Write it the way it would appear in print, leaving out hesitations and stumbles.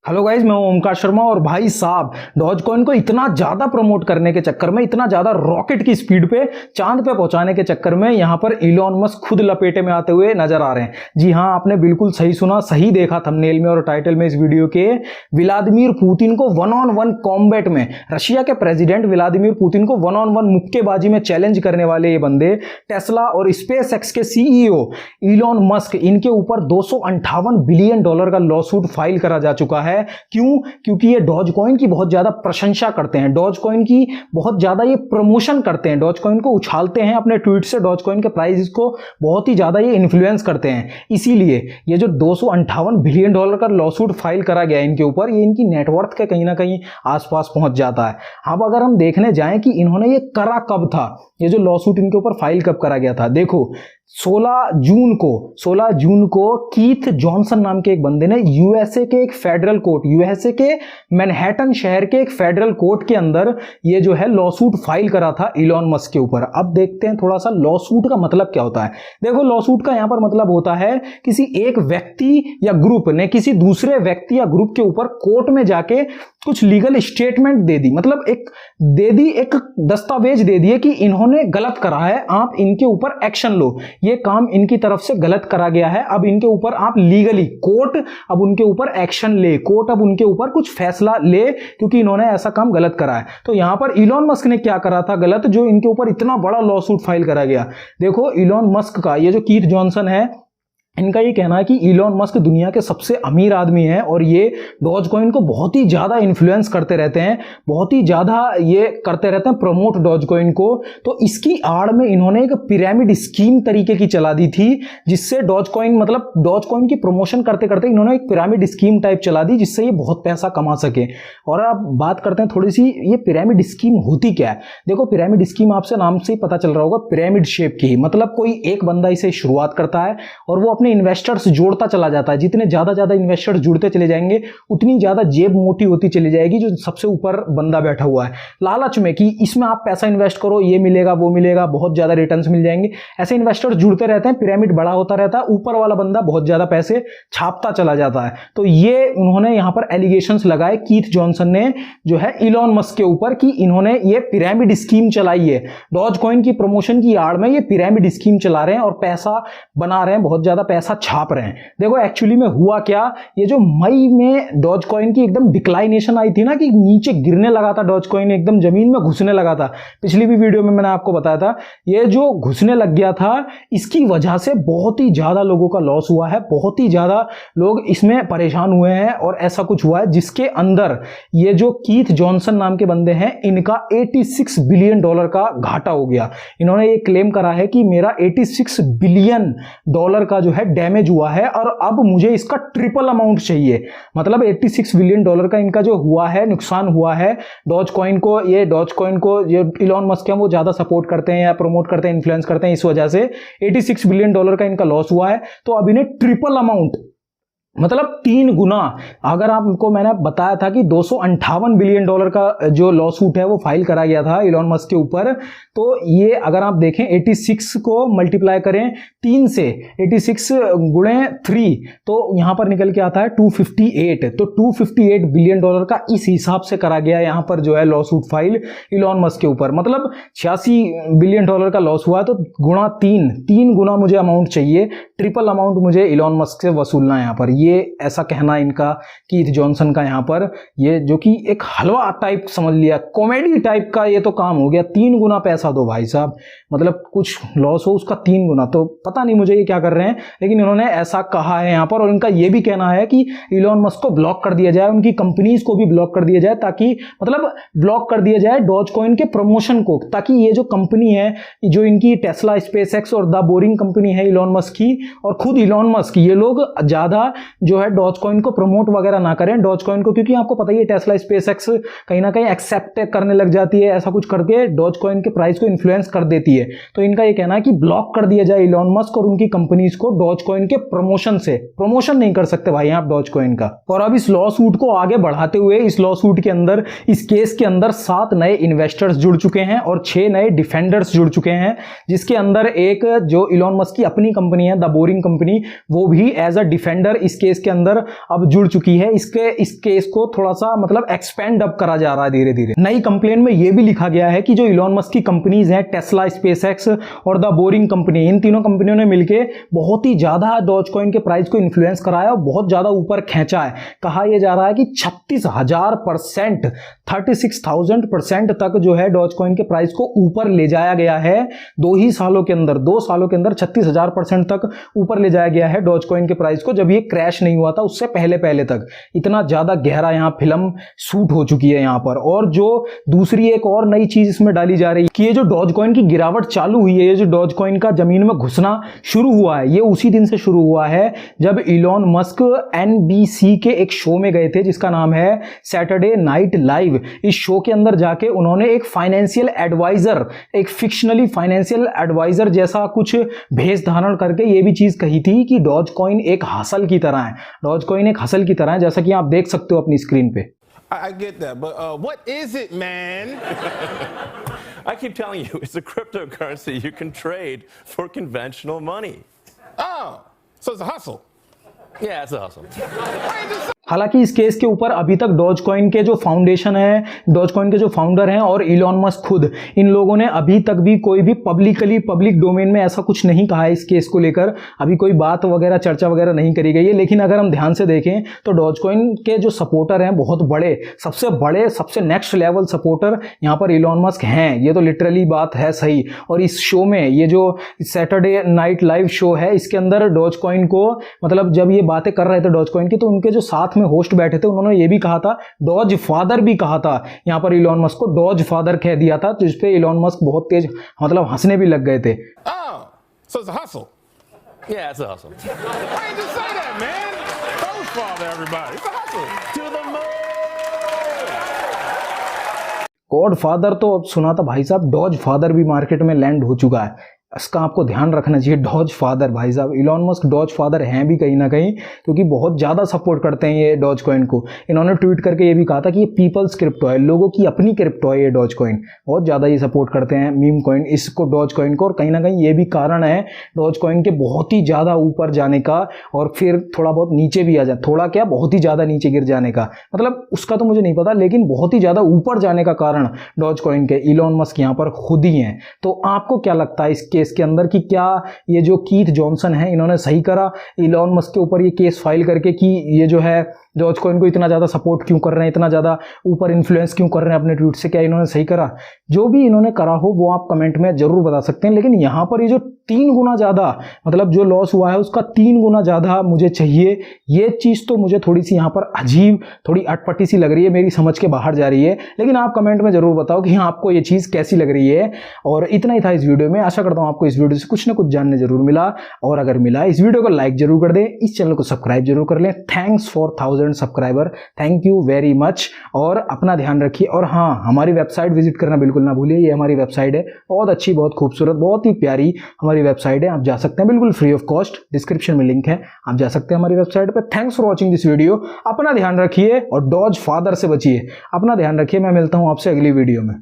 Hello guys, मैं हूं ओमकार शर्मा। और भाई साहब, डॉज कॉइन को इतना ज्यादा प्रमोट करने के चक्कर में, इतना ज्यादा रॉकेट की स्पीड पे चांद पे पहुंचाने के चक्कर में यहां पर इलॉन मस्क खुद लपेटे में आते हुए नजर आ रहे हैं। जी हां, आपने बिल्कुल सही सुना, सही देखा थंबनेल में और टाइटल में इस वीडियो के। व्लादिमीर पुतिन को वन ऑन वन कॉम्बैट में, रशिया के प्रेसिडेंट व्लादिमीर पुतिन को वन ऑन वन मुक्केबाजी में चैलेंज करने वाले ये बंदे टेस्ला और स्पेस एक्स के सीईओ इलॉन मस्क, इनके ऊपर $258 बिलियन का लॉ सूट फाइल करा जा चुका है। क्यों? क्योंकि ये डॉज कॉइन की बहुत ज्यादा प्रशंसा करते हैं, डॉज कॉइन की बहुत ज्यादा ये प्रमोशन करते हैं, डॉज कॉइन को उछालते हैं अपने ट्वीट से, डॉज कॉइन के प्राइस को बहुत ही ज्यादा ये इन्फ्लुएंस करते हैं। इसीलिए ये जो $258 बिलियन का लॉ सूट फाइल करा गया है इनके ऊपर, ये इनकी नेटवर्थ के कहीं ना कहीं आसपास पहुंच जाता है। अब अगर हम देखने जाएं कि इन्होंने ये करा कब था, ये जो लॉ सूट इनके ऊपर फाइल कब करा गया था, देखो 16 जून को कीथ जॉनसन नाम के एक बंदे ने यूएसए के एक फेडरल कोर्ट, यूएसए के मैनहट्टन शहर के एक फेडरल कोर्ट के अंदर ये जो है लॉ सूट फाइल करा था इलॉन मस्क के ऊपर। अब देखते हैं थोड़ा सा लॉ सूट का मतलब क्या होता है। देखो, लॉ सूट का यहां पर मतलब होता है किसी एक व्यक्ति या ग्रुप ने किसी दूसरे व्यक्ति या ग्रुप के ऊपर कोर्ट में जाके कुछ लीगल स्टेटमेंट दे दी, मतलब एक दस्तावेज दे दिए कि इन्होंने गलत करा है, आप इनके ऊपर एक्शन लो, ये काम इनकी तरफ से गलत करा गया है, अब इनके ऊपर आप लीगली, कोर्ट अब उनके ऊपर एक्शन ले, कोर्ट अब उनके ऊपर कुछ फैसला ले क्योंकि इन्होंने ऐसा काम गलत करा है। तो यहां पर इलॉन मस्क ने क्या करा था गलत, जो इनके ऊपर इतना बड़ा लॉ सूट फाइल करा गया। देखो, इलॉन मस्क का ये जो कीथ जॉनसन है, इनका ये कहना है कि इलॉन मस्क दुनिया के सबसे अमीर आदमी हैं और ये डॉज कॉइन को बहुत ही ज्यादा इन्फ्लुएंस करते रहते हैं, बहुत ही ज्यादा ये करते रहते हैं प्रमोट डॉज कॉइन को। तो इसकी आड़ में इन्होंने एक पिरामिड स्कीम तरीके की चला दी थी, जिससे डॉज कॉइन, मतलब डॉज कॉइन की प्रमोशन करते करते इन्होंने एक पिरामिड स्कीम टाइप चला दी, जिससे ये बहुत पैसा कमा सके। और अब बात करते हैं थोड़ी सी, ये पिरामिड स्कीम होती क्या है। देखो, पिरामिड स्कीम आपसे नाम से ही पता चल रहा होगा, पिरामिड शेप की, मतलब कोई एक बंदा इसे शुरुआत करता है और वो इन्वेस्टर्स जोड़ता चला जाता है। जितने ज्यादा इन्वेस्टर्स जुड़ते चले जाएंगे उतनी ज्यादा जेब मोटी होती चली जाएगी जो सबसे ऊपर बंदा बैठा हुआ है, लालच में कि इसमें आप पैसा इन्वेस्ट करो, ये मिलेगा वो मिलेगा, बहुत ज्यादा रिटर्न्स मिल जाएंगे। ऐसे इन्वेस्टर्स जुड़ते रहते हैं, पिरामिड बड़ा होता रहता है, ऊपर वाला बंदा बहुत ज्यादा पैसे छापता चला जाता है। तो ये उन्होंने यहां पर एलिगेशंस लगाए कीथ जॉनसन ने जो है इलॉन मस्क के ऊपर कि इन्होंने ये पिरामिड स्कीम चलाई है, डॉज कॉइन की प्रमोशन की आड़ में ये पिरामिड स्कीम चला रहे हैं और पैसा बना रहे हैं, बहुत ज्यादा पैसा छाप रहे हैं। देखो, एक्चुअली में हुआ क्या, ये जो मई में डॉज कॉइन की एकदम डिक्लाइनेशन आई थी ना, कि नीचे गिरने लगा था डॉज कॉइन, एकदम जमीन में घुसने लगा था, पिछली भी वीडियो में मैंने आपको बताया था, ये जो घुसने लग गया था इसकी वजह से बहुत ही ज्यादा लोगों का लॉस हुआ है, बहुत ही ज्यादा लोग इसमें परेशान हुए हैं और ऐसा कुछ हुआ है जिसके अंदर ये जो कीथ जॉनसन नाम के बंदे हैं, इनका $86 बिलियन का घाटा हो गया। इन्होंने ये क्लेम करा है कि मेरा $86 बिलियन का जो है डैमेज हुआ है और अब मुझे इसका ट्रिपल अमाउंट चाहिए। मतलब $86 बिलियन का इनका जो हुआ है, नुकसान हुआ है डॉज कॉइन को, ये डॉज कॉइन को जो इलॉन मस्क है वो ज्यादा सपोर्ट करते हैं या प्रमोट करते हैं, इन्फ्लुएंस करते हैं, इस वजह से $86 बिलियन का इनका लॉस हुआ है। तो अब इन्हें ट्रिपल अमाउंट, मतलब 3 गुना, अगर आपको मैंने बताया था कि $258 बिलियन का जो लॉ सूट है वो फाइल करा गया था इलॉन मस्क के ऊपर, तो ये अगर आप देखें 86 को मल्टीप्लाई करें 3 से, 86 गुणे 3, तो यहां पर निकल के आता है 258। तो $258 बिलियन का इस हिसाब से करा गया यहां पर जो है law suit file Elon Musk के ऊपर। मतलब $86 बिलियन का लॉस हुआ है, तो गुणा 3 गुना मुझे अमाउंट चाहिए, ट्रिपल अमाउंट मुझे इलॉन मस्क से वसूलना है यहां पर। ये ऐसा कहना इनका कीथ जॉनसन का यहां पर, ये जो कि एक हलवा टाइप समझ लिया, कॉमेडी टाइप का ये तो काम हो गया। 3 गुना पैसा दो भाई साहब, मतलब कुछ लॉस हो उसका 3 गुना, तो पता नहीं मुझे ये क्या कर रहे हैं, लेकिन इन्होंने ऐसा कहा है यहां पर। और इनका ये भी कहना है कि इलॉन मस्क को ब्लॉक कर दिया जाए, उनकी कंपनीज को भी ब्लॉक कर दिया जाए, ताकि मतलब ब्लॉक कर दिया जाए डॉज कॉइन के प्रमोशन को, ताकि ये जो कंपनी है, जो इनकी टेस्ला, स्पेस एक्स और द बोरिंग कंपनी है इलॉन मस्क की, और खुद इलॉन मस्क, ये लोग ज्यादा जो है डॉज कॉइन को प्रमोट वगैरह ना करें डॉज कॉइन को, क्योंकि आपको पता ही है टेस्ला, स्पेस एक्स कहीं ना कहीं एक्सेप्ट करने लग जाती है, ऐसा कुछ करके डॉज कॉइन के प्राइस को इन्फ्लुएंस कर देती है। तो इनका ये कहना है कि ब्लॉक कर दिया जाए इलॉन मस्क और उनकी कंपनीज को डॉज कॉइन के प्रमोशन से। प्रमोशन नहीं कर सकते भाई आप डॉज कॉइन का। और अब इस लॉ सूट को आगे बढ़ाते हुए, इस लॉ सूट के अंदर, इस केस के अंदर 7 नए इन्वेस्टर्स जुड़ चुके हैं और 6 नए डिफेंडर्स जुड़ चुके हैं, जिसके अंदर एक जो इलॉन मस्क की अपनी कंपनी है द बोरिंग कंपनी, वो भी एज अ डिफेंडर इस केस के अंदर अब जुड़ चुकी है। इस केस को थोड़ा सा मतलब एक्सपेंड अप करा जा रहा है धीरे धीरे। नई कंप्लेंट में यह भी लिखा गया है कि जो इलॉन मस्क की कंपनीज हैं, टेस्ला, स्पेसएक्स और द बोरिंग कंपनी, इन तीनों कंपनियों ने मिलकर बहुत ही ज्यादा डॉजकॉइन के प्राइस को इन्फ्लुएंस कराया और बहुत ज्यादा ऊपर खींचा है। कहा यह जा रहा है कि 36,000%, 36,000% तक जो है डॉजकॉइन के प्राइस को ऊपर ले जाया गया है। 2 सालों के अंदर 36,000% तक ऊपर ले जाया गया है डॉजकॉइन के प्राइस को। जब ये क्रैश नहीं हुआ था उससे पहले तक इतना ज्यादा गहरा यहां फिल्म शूट हो चुकी है यहां पर। और जो दूसरी एक और नई चीज इसमें डाली जा रही है कि ये जो डॉजकॉइन की गिरावट चालू हुई है, ये जो डॉजकॉइन का जमीन में घुसना शुरू हुआ है, ये उसी दिन से शुरू हुआ है जब इलॉन मस्क NBC के एक शो में गए थे जिसका नाम है सैटरडे नाइट लाइव। इस शो के अंदर जाके उन्होंने एक फाइनेंशियल एडवाइजर, एक फिक्शनली फाइनेंशियल एडवाइजर जैसा कुछ भेष धारण करके ये भी चीज कही थी कि डॉजकॉइन एक हसल की तरह है, डॉजकॉइन एक हसल की तरह है, जैसा कि आप देख सकते हो अपनी स्क्रीन पे। I get that, but what is it, man? I keep telling you, it's a cryptocurrency you can trade for conventional money. Oh, so it's a hustle. Yeah, it's a hustle. हालांकि इस case के ऊपर अभी तक Dogecoin के जो foundation है, Dogecoin के जो फाउंडर हैं और इलॉन मस्क खुद, इन लोगों ने अभी तक भी कोई भी पब्लिक डोमेन में ऐसा कुछ नहीं कहा है। इस केस को लेकर अभी कोई बात वगैरह, चर्चा वगैरह नहीं करी गई है। लेकिन अगर हम ध्यान से देखें तो डॉजकॉइन के जो सपोर्टर हैं बहुत बड़े, सबसे नेक्स्ट लेवल सपोर्टर यहाँ पर इलॉन मस्क हैं। ये तो लिटरली बात है सही। और इस शो में, ये जो सैटरडे नाइट लाइव शो है, इसके अंदर डॉजकॉइन को मतलब जब ये बातें कर रहे थे डॉजकॉइन की, तो उनके जो साथ में होस्ट बैठे थे उन्होंने ये भी कहा था, डॉज फादर भी कहा था। यहां पर इलॉन मस्क को डॉज फादर कह दिया था, जिस पे इलॉन मस्क बहुत तेज मतलब हंसने भी लग गए थे। Oh, so it's a hustle. Yeah, it's a hustle. Why did you say that, man? Doge father, everybody. It's a hustle. To the moon! God father तो सुना था भाई साहब, डॉज फादर भी मार्केट में लैंड हो चुका है। इसका आपको ध्यान रखना चाहिए। डॉज फादर भाई साहब, इलॉन मस्क डॉज फादर हैं भी कहीं ना कहीं, क्योंकि बहुत ज़्यादा सपोर्ट करते हैं ये डॉज कॉइन को। इन्होंने ट्वीट करके ये भी कहा था कि ये पीपल्स क्रिप्टो है, लोगों की अपनी क्रिप्टो है ये डॉज कॉइन। बहुत ज़्यादा ये सपोर्ट करते हैं मीम कॉइन इसको, डॉज कॉइन को। और कहीं ना कहीं ये भी कारण है डॉज कॉइन के बहुत ही ज़्यादा ऊपर जाने का और फिर थोड़ा बहुत नीचे भी आ जाए, थोड़ा क्या बहुत ही ज़्यादा नीचे गिर जाने का, मतलब उसका तो मुझे नहीं पता, लेकिन बहुत ही ज़्यादा ऊपर जाने का कारण डॉज कॉइन के इलॉन मस्क यहाँ पर खुद ही हैं। तो आपको क्या लगता है इस केस के अंदर कि क्या ये जो कीथ जॉनसन है इन्होंने सही करा इलॉन मस्क के ऊपर ये केस फाइल करके कि ये जो है डॉजकॉइन को इतना ज़्यादा सपोर्ट क्यों कर रहे हैं, इतना ज़्यादा ऊपर इन्फ्लुएंस क्यों कर रहे हैं अपने ट्वीट से? क्या इन्होंने सही करा? जो भी इन्होंने करा हो वो आप कमेंट में जरूर बता सकते हैं। लेकिन यहाँ पर ये जो 3 गुना ज़्यादा मतलब जो लॉस हुआ है उसका 3 गुना ज़्यादा मुझे चाहिए, ये चीज़ तो मुझे थोड़ी सी यहाँ पर अजीब, थोड़ी अटपटी सी लग रही है, मेरी समझ के बाहर जा रही है। लेकिन आप कमेंट में जरूर बताओ कि हाँ आपको ये चीज़ कैसी लग रही है। और इतना ही था इस वीडियो में। आशा करता हूँ आपको इस वीडियो से कुछ ना कुछ जानने जरूर मिला, और अगर मिला इस वीडियो को लाइक जरूर कर दें, इस चैनल को सब्सक्राइब जरूर कर लें। Thanks for 1000 subscriber, thank you very much. और अपना ध्यान रखिए। और हाँ, हमारी वेबसाइट विजिट करना बिल्कुल ना भूलिए। ये हमारी वेबसाइट है, बहुत अच्छी, बहुत खूबसूरत, बहुत ही प्यारी हमारी वेबसाइट है। आप जा सकते हैं बिल्कुल फ्री ऑफ कॉस्ट, डिस्क्रिप्शन में लिंक है, आप जा सकते हैं हमारी वेबसाइट पर। Thanks for watching this video. अपना ध्यान रखिए और डॉज फादर से बचिए। अपना ध्यान रखिए। मैं मिलता हूं आपसे अगली वीडियो में।